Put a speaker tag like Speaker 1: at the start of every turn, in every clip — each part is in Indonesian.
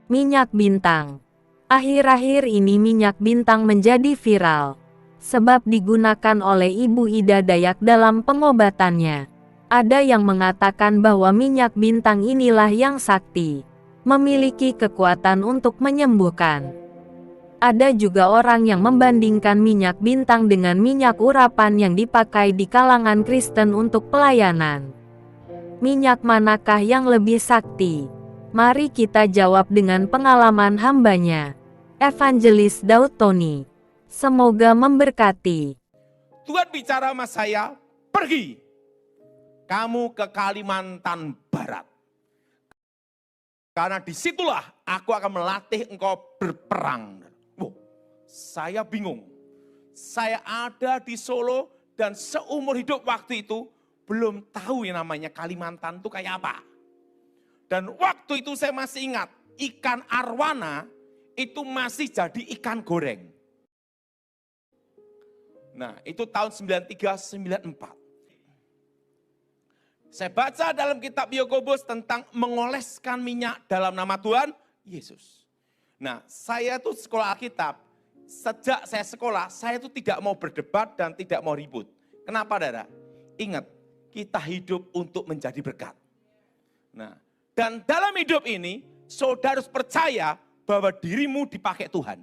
Speaker 1: Minyak bintang. Akhir-akhir ini minyak bintang menjadi viral, sebab digunakan oleh Ibu Ida Dayak dalam pengobatannya. Ada yang mengatakan bahwa minyak bintang inilah yang sakti, memiliki kekuatan untuk menyembuhkan. Ada juga orang yang membandingkan minyak bintang dengan minyak urapan yang dipakai di kalangan Kristen untuk pelayanan. Minyak manakah yang lebih sakti? Mari kita jawab dengan pengalaman hambanya, Evangelis Daud Tony. Semoga memberkati.
Speaker 2: Tuhan bicara sama saya, pergi. Kamu ke Kalimantan Barat. Karena disitulah aku akan melatih engkau berperang. Wow, saya bingung. Saya ada di Solo dan seumur hidup waktu itu belum tahu yang namanya Kalimantan itu kayak apa. Dan waktu itu saya masih ingat, ikan arwana itu masih jadi ikan goreng. Nah, itu tahun 93-94. Saya baca dalam kitab Yakobus tentang mengoleskan minyak dalam nama Tuhan Yesus. Nah, saya tuh sekolah Alkitab, sejak saya sekolah, saya tuh tidak mau berdebat dan tidak mau ribut. Kenapa, Saudara? Ingat, kita hidup untuk menjadi berkat. Nah, dan dalam hidup ini, saudara harus percaya bahwa dirimu dipakai Tuhan.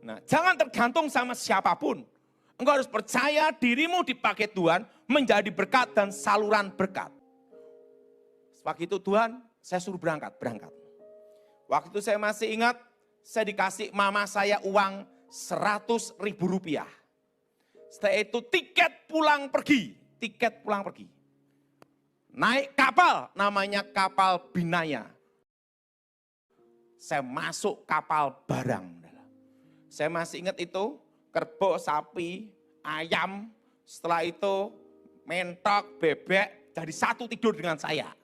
Speaker 2: Nah, jangan tergantung sama siapapun. Engkau harus percaya dirimu dipakai Tuhan menjadi berkat dan saluran berkat. Sebab itu Tuhan, saya suruh berangkat. Waktu itu saya masih ingat, saya dikasih mama saya uang 100.000 rupiah. Setelah itu tiket pulang pergi. Naik kapal, namanya kapal Binaya. Saya masuk kapal barang. Saya masih ingat itu, kerbau, sapi, ayam, setelah itu mentok, bebek, jadi satu tidur dengan saya.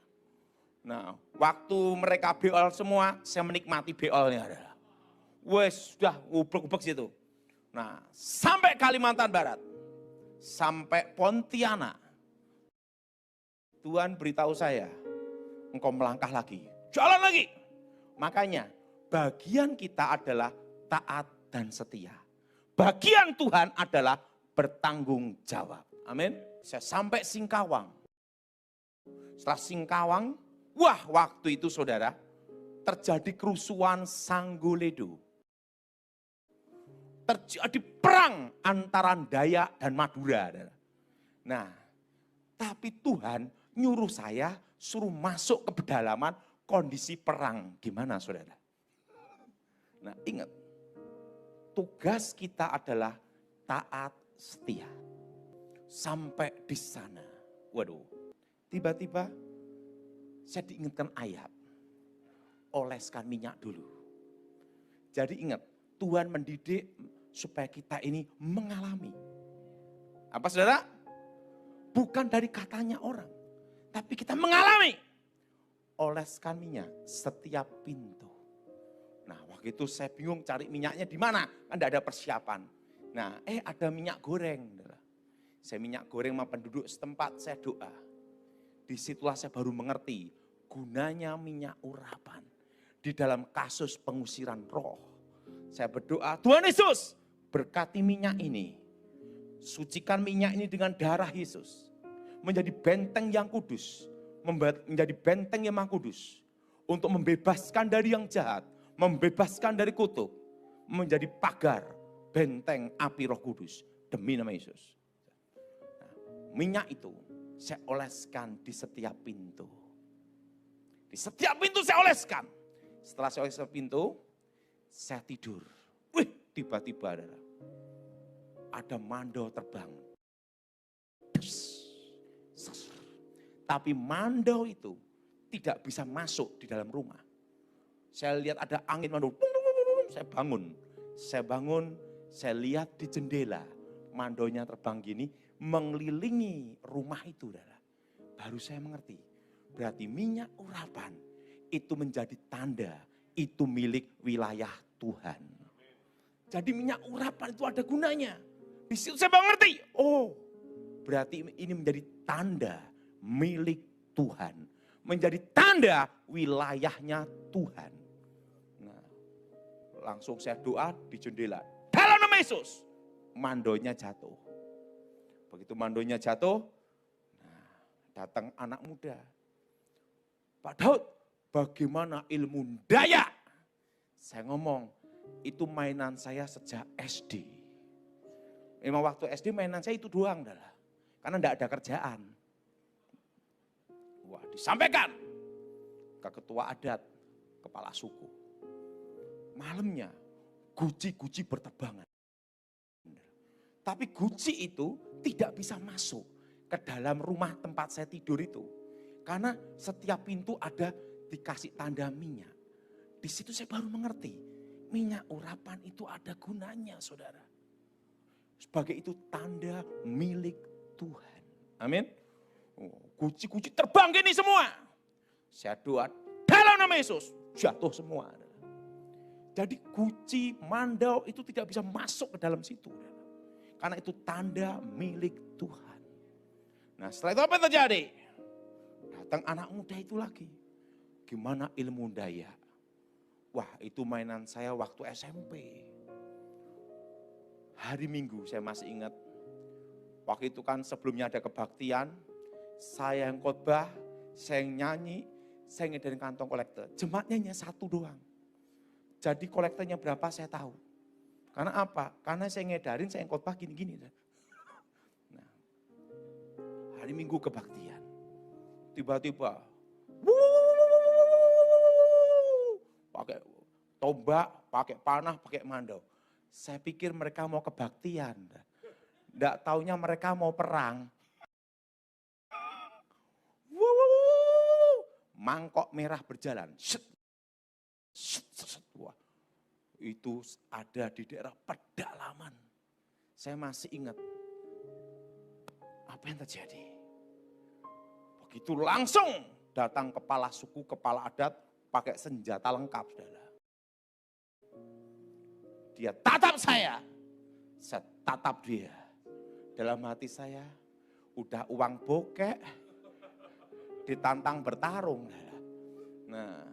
Speaker 2: Nah, waktu mereka beol semua, saya menikmati beolnya. Wes, sudah ubek-ubek situ. Nah, sampai Kalimantan Barat, sampai Pontianak, Tuhan beritahu saya, engkau melangkah lagi, jalan lagi. Makanya, bagian kita adalah taat dan setia. Bagian Tuhan adalah bertanggung jawab. Amin. Saya sampai Singkawang. Setelah Singkawang, wah waktu itu saudara, terjadi kerusuhan Sanggoledo. Terjadi perang antara Dayak dan Madura. Nah, tapi Tuhan nyuruh saya suruh masuk ke pedalaman kondisi perang. Gimana saudara? Nah ingat, tugas kita adalah taat setia. Sampai di sana, waduh, tiba-tiba saya diingatkan ayat, oleskan minyak dulu. Jadi ingat, Tuhan mendidik supaya kita ini mengalami. Apa saudara? Bukan dari katanya orang, tapi kita mengalami. Oleskan minyak setiap pintu. Nah waktu itu saya bingung cari minyaknya di mana, kan tidak ada persiapan. Nah ada minyak goreng. Saya minyak goreng sama penduduk setempat, saya doa. Disitulah saya baru mengerti gunanya minyak urapan. Di dalam kasus pengusiran roh. Saya berdoa, Tuhan Yesus berkati minyak ini. Sucikan minyak ini dengan darah Yesus. Menjadi benteng yang kudus. Menjadi benteng yang maha kudus. Untuk membebaskan dari yang jahat. Membebaskan dari kutuk. Menjadi pagar benteng api Roh Kudus. Demi nama Yesus. Nah, minyak itu saya oleskan di setiap pintu. Di setiap pintu saya oleskan. Setelah saya oleskan pintu, saya tidur. Wih, tiba-tiba ada mandau terbang. Tapi mandau itu tidak bisa masuk di dalam rumah. Saya lihat ada angin mandau. Saya bangun, saya lihat di jendela. Mandaunya terbang gini, mengelilingi rumah itu. Baru saya mengerti, berarti minyak urapan itu menjadi tanda, itu milik wilayah Tuhan. Jadi minyak urapan itu ada gunanya. Di situ saya mengerti, oh berarti ini menjadi tanda milik Tuhan. Menjadi tanda wilayahnya Tuhan. langsung saya doa di jendela. Dalam nama Yesus, mandonya jatuh. Begitu mandonya jatuh, nah, datang anak muda. Pak Daud, bagaimana ilmu daya? Saya ngomong, itu mainan saya sejak SD. Memang waktu SD mainan saya itu doang dah. Karena enggak ada kerjaan. Wah, disampaikan ke ketua adat, kepala suku. Malamnya, guci-guci berterbangan. Tapi guci itu tidak bisa masuk ke dalam rumah tempat saya tidur itu. Karena setiap pintu ada dikasih tanda minyak. Di situ saya baru mengerti, minyak urapan itu ada gunanya, saudara. Sebagai itu tanda milik Tuhan. Amin. Guci-guci terbang gini semua. Saya doa dalam nama Yesus, jatuh semua. Jadi guci, mandau itu tidak bisa masuk ke dalam situ. Karena itu tanda milik Tuhan. Nah setelah itu apa yang terjadi? Datang anak muda itu lagi. Gimana ilmu daya? Wah itu mainan saya waktu SMP. Hari Minggu saya masih ingat. Waktu itu kan sebelumnya ada kebaktian. Saya yang khotbah, saya yang nyanyi, saya ngedarin kantong kolektor. Jemaatnya hanya satu doang. Jadi kolektornya berapa saya tahu. Karena apa? Karena saya ngedarin, saya yang khotbah gini-gini. Nah, hari Minggu kebaktian. Tiba-tiba, pakai tombak, pakai panah, pakai mandau. Saya pikir mereka mau kebaktian. Nggak taunya mereka mau perang. Mangkok merah berjalan. Wah, itu ada di daerah pedalaman. Saya masih ingat. Apa yang terjadi? Begitu langsung datang kepala suku, kepala adat, pakai senjata lengkap. Saudara. Dia tatap saya tatap dia. Dalam hati saya, udah uang bokek, ditantang bertarung. Nah,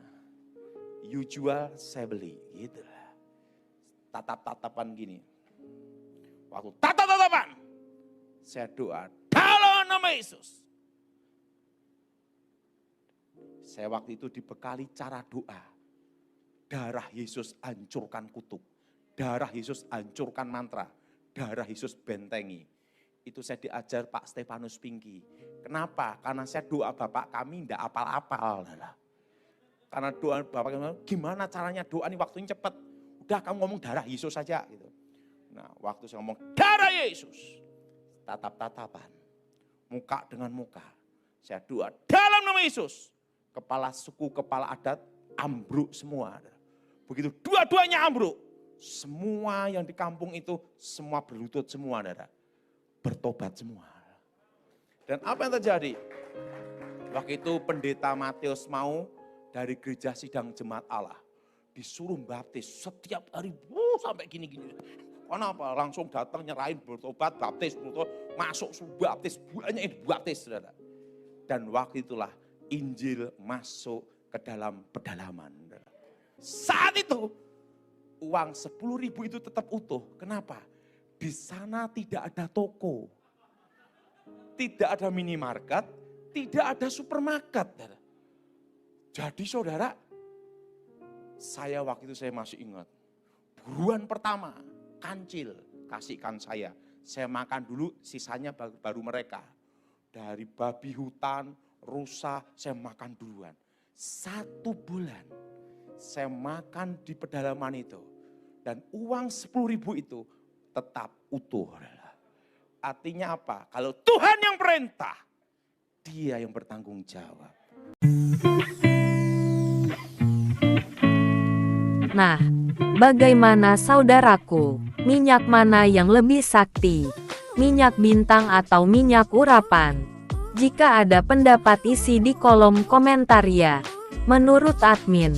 Speaker 2: you jual, saya beli. Gitu lah. Tatap-tatapan gini. Waktu tatap-tatapan, saya doa, dalam nama Yesus. Saya waktu itu dibekali cara doa. Darah Yesus hancurkan kutuk. Darah Yesus hancurkan mantra. Darah Yesus bentengi. Itu saya diajar Pak Stefanus Pinky. Kenapa? Karena saya doa Bapak kami tidak apal-apal. Karena doa Bapak kami, gimana caranya doa ini waktunya cepat. Udah kamu ngomong darah Yesus saja. Gitu. Nah waktu saya ngomong darah Yesus. Tatap-tatapan. Muka dengan muka. Saya doa dalam nama Yesus. Kepala suku, kepala adat ambruk semua. Begitu dua-duanya ambruk. Semua yang di kampung itu semua berlutut semua. Bertobat semua. Dan apa yang terjadi? Waktu itu pendeta Matius mau dari gereja sidang jemaat Allah. Disuruh baptis setiap hari sampai gini-gini. Kenapa? Langsung datang nyerahin bertobat, baptis, masuk baptis, banyak yang baptis. Saudara. Dan waktu itulah Injil masuk ke dalam pedalaman. Saat itu uang 10.000 itu tetap utuh. Kenapa? Di sana tidak ada toko, tidak ada minimarket, tidak ada supermarket. Jadi saudara, saya waktu itu saya masih ingat. Buruan pertama, kancil, kasihkan saya. Saya makan dulu, sisanya baru mereka. Dari babi hutan, rusa, saya makan duluan. 1 bulan, saya makan di pedalaman itu. Dan uang 10.000 itu tetap utuh. Artinya apa? Kalau Tuhan yang perintah, Dia yang bertanggung jawab.
Speaker 1: Nah, bagaimana saudaraku? Minyak mana yang lebih sakti? Minyak bintang atau minyak urapan? Jika ada pendapat isi di kolom komentar ya. Menurut admin,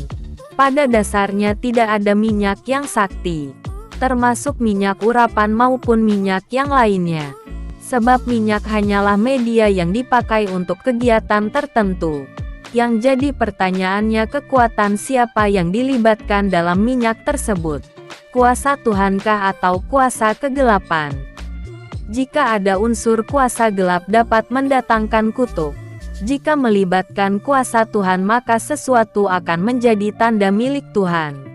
Speaker 1: pada dasarnya tidak ada minyak yang sakti. Termasuk minyak urapan maupun minyak yang lainnya. Sebab minyak hanyalah media yang dipakai untuk kegiatan tertentu. Yang jadi pertanyaannya kekuatan siapa yang dilibatkan dalam minyak tersebut? Kuasa Tuhankah atau kuasa kegelapan? Jika ada unsur kuasa gelap dapat mendatangkan kutuk. Jika melibatkan kuasa Tuhan maka sesuatu akan menjadi tanda milik Tuhan.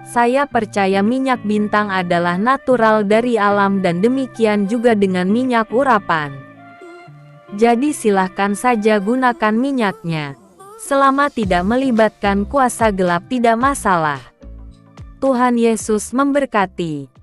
Speaker 1: Saya percaya minyak bintang adalah natural dari alam dan demikian juga dengan minyak urapan. Jadi silahkan saja gunakan minyaknya. Selama tidak melibatkan kuasa gelap tidak masalah. Tuhan Yesus memberkati.